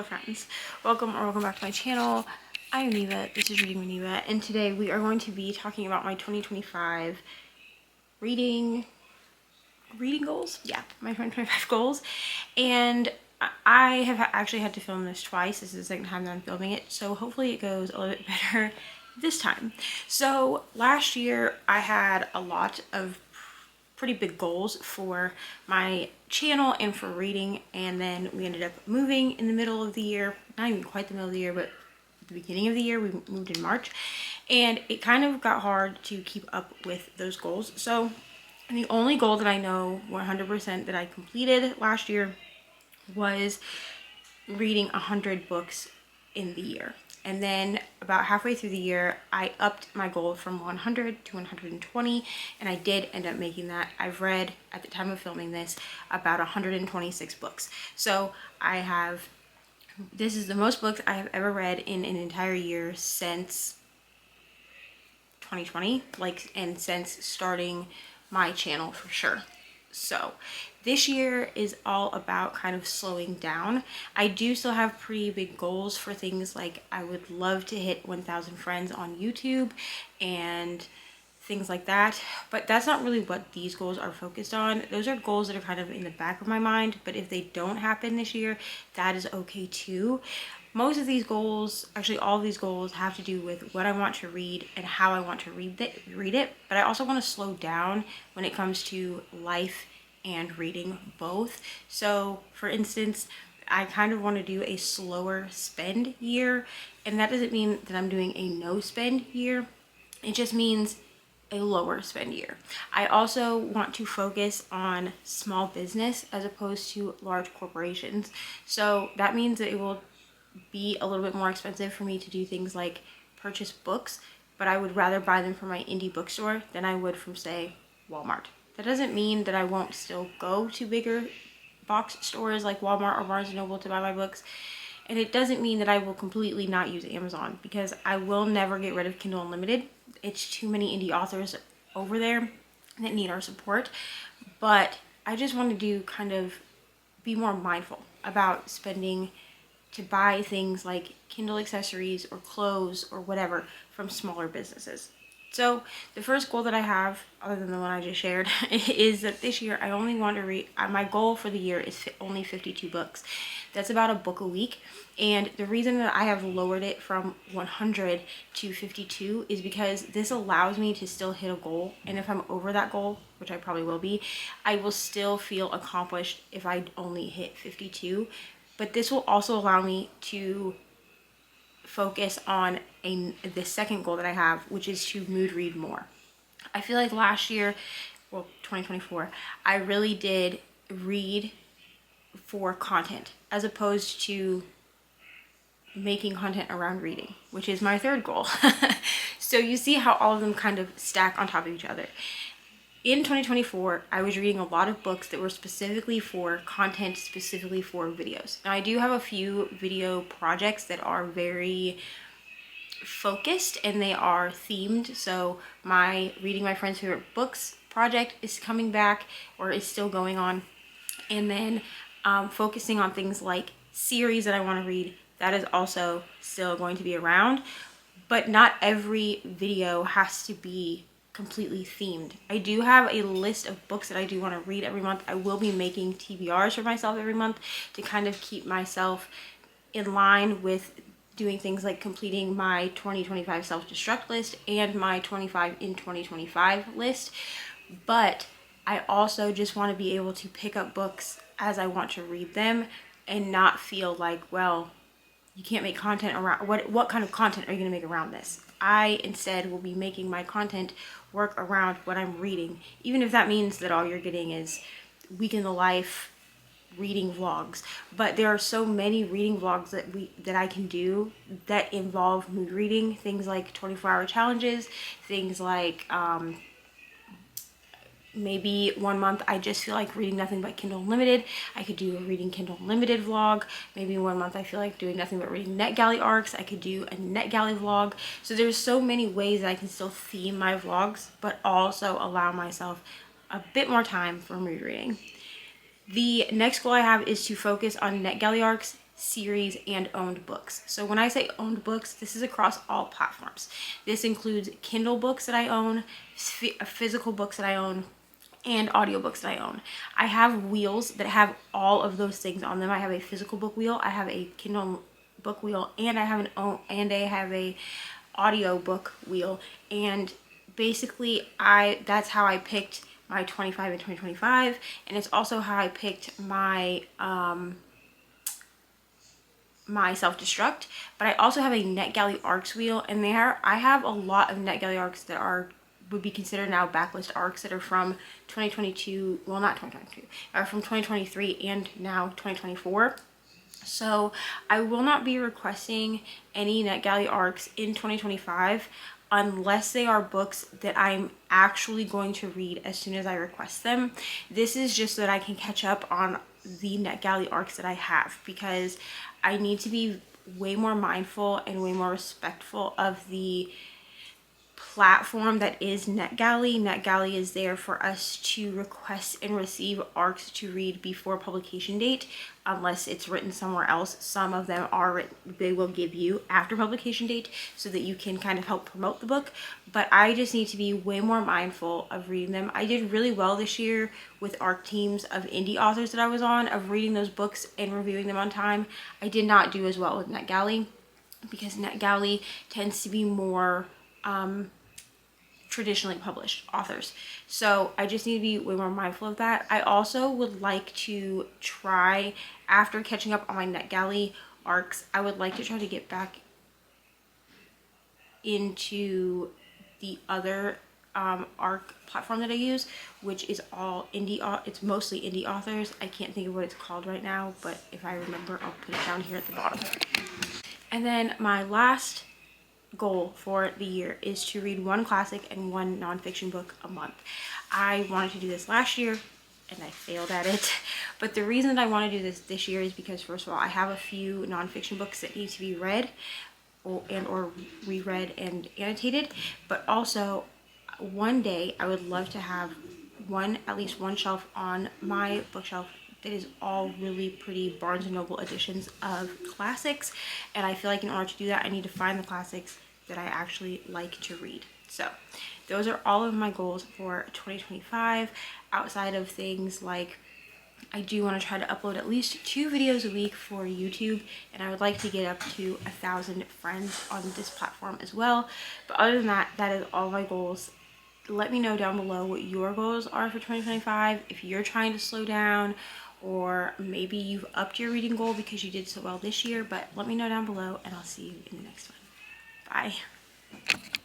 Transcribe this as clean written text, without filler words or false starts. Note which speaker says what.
Speaker 1: Hello friends, welcome back to my channel. I am Neva, this is Reading with Neva, and today we are going to be talking about my 2025 reading goals. Yeah, my 2025 goals. And I have actually had to film this twice. This is the second time that I'm filming it, so hopefully it goes a little bit better this time. So last year I had a lot of pretty big goals for my channel and for reading, and then we ended up moving in the middle of the year. Not even quite the middle of the year, but the beginning of the year. We moved in March, and it kind of got hard to keep up with those goals. So the only goal that I know 100% that I completed last year was reading 100 books in the year. And then about halfway through the year, I upped my goal from 100 to 120, and I did end up making that. I've read, at the time of filming this, about 126 books. So this is the most books I have ever read in an entire year since 2020, and since starting my channel for sure. So this year is all about kind of slowing down. I do still have pretty big goals for things like I would love to hit 1,000 friends on YouTube and things like that, but that's not really what these goals are focused on. Those are goals that are kind of in the back of my mind, but if they don't happen this year, that is okay too. Most of these goals, actually all of these goals, have to do with what I want to read and how I want to read it, but I also want to slow down when it comes to life and reading both. So for instance, I kind of want to do a slower spend year, and that doesn't mean that I'm doing a no spend year. It just means a lower spend year. I also want to focus on small business as opposed to large corporations. So that means that it will be a little bit more expensive for me to do things like purchase books, but I would rather buy them from my indie bookstore than I would from, say, Walmart. That doesn't mean that I won't still go to bigger box stores like Walmart or Barnes & Noble to buy my books. And it doesn't mean that I will completely not use Amazon, because I will never get rid of Kindle Unlimited. It's too many indie authors over there that need our support. But I just want to kind of be more mindful about spending to buy things like Kindle accessories or clothes or whatever from smaller businesses. So the first goal that I have, other than the one I just shared, is that this year I only want to read, my goal for the year is only 52 books. That's about a book a week. And the reason that I have lowered it from 100 to 52 is because this allows me to still hit a goal. And if I'm over that goal, which I probably will be, I will still feel accomplished if I only hit 52. But this will also allow me to focus on the second goal that I have, which is to mood read more. I feel like last year, well, 2024, I really did read for content as opposed to making content around reading, which is my third goal. So you see how all of them kind of stack on top of each other. In 2024, I was reading a lot of books that were specifically for content, specifically for videos. Now, I do have a few video projects that are very focused and they are themed. So my Reading My Friend's Favorite Books project is coming back, or is still going on. And then focusing on things like series that I want to read, that is also still going to be around. But not every video has to be completely themed. I do have a list of books that I do want to read every month. I will be making TBRs for myself every month to kind of keep myself in line with doing things like completing my 2025 self-destruct list and my 25 in 2025 list. But I also just want to be able to pick up books as I want to read them and not feel like, well, you can't make content around, what kind of content are you going to make around this? I instead will be making my content work around what I'm reading, even if that means that all you're getting is week in the life reading vlogs. But there are so many reading vlogs that I can do that involve mood reading, things like 24-hour challenges, things like maybe one month I just feel like reading nothing but Kindle Unlimited. I could do a reading Kindle Unlimited vlog. Maybe one month I feel like doing nothing but reading NetGalley arcs. I could do a NetGalley vlog. So there's so many ways that I can still theme my vlogs, but also allow myself a bit more time for mood reading. The next goal I have is to focus on NetGalley arcs series and owned books. So when I say owned books, this is across all platforms. This includes Kindle books that I own, physical books that I own, and audiobooks that I own. I have wheels that have all of those things on them. I have a physical book wheel, I have a Kindle book wheel, and I have a audio book wheel. And basically that's how I picked my 25 and 2025, and it's also how I picked my my self-destruct. But I also have a NetGalley ARCs wheel, and I have a lot of NetGalley ARCs that would be considered now backlist ARCs that are from 2022, well, not 2022, are from 2023 and now 2024. So I will not be requesting any NetGalley ARCs in 2025 unless they are books that I'm actually going to read as soon as I request them. This is just so that I can catch up on the NetGalley ARCs that I have, because I need to be way more mindful and way more respectful of the platform that is NetGalley. NetGalley is there for us to request and receive ARCs to read before publication date, unless it's written somewhere else. Some of them are written, they will give you after publication date so that you can kind of help promote the book. But I just need to be way more mindful of reading them. I did really well this year with ARC teams of indie authors that I was on, of reading those books and reviewing them on time. I did not do as well with NetGalley, because NetGalley tends to be more traditionally published authors. So I just need to be way more mindful of that. I also would like to try, after catching up on my NetGalley ARCs, I would like to try to get back into the other ARC platform that I use, which is all indie, it's mostly indie authors. I can't think of what it's called right now, but if I remember, I'll put it down here at the bottom. And then my last goal for the year is to read one classic and one nonfiction book a month. I wanted to do this last year and I failed at it, but the reason that I want to do this year is because, first of all, I have a few nonfiction books that need to be read or reread and annotated, but also one day I would love to have at least one shelf on my bookshelf that is all really pretty Barnes & Noble editions of classics. And I feel like in order to do that, I need to find the classics that I actually like to read. So those are all of my goals for 2025, outside of things like I do want to try to upload at least 2 videos a week for YouTube, and I would like to get up to 1,000 friends on this platform as well. But other than that, that is all my goals. Let me know down below what your goals are for 2025, if you're trying to slow down, or maybe you've upped your reading goal because you did so well this year. But let me know down below, and I'll see you in the next one. Bye.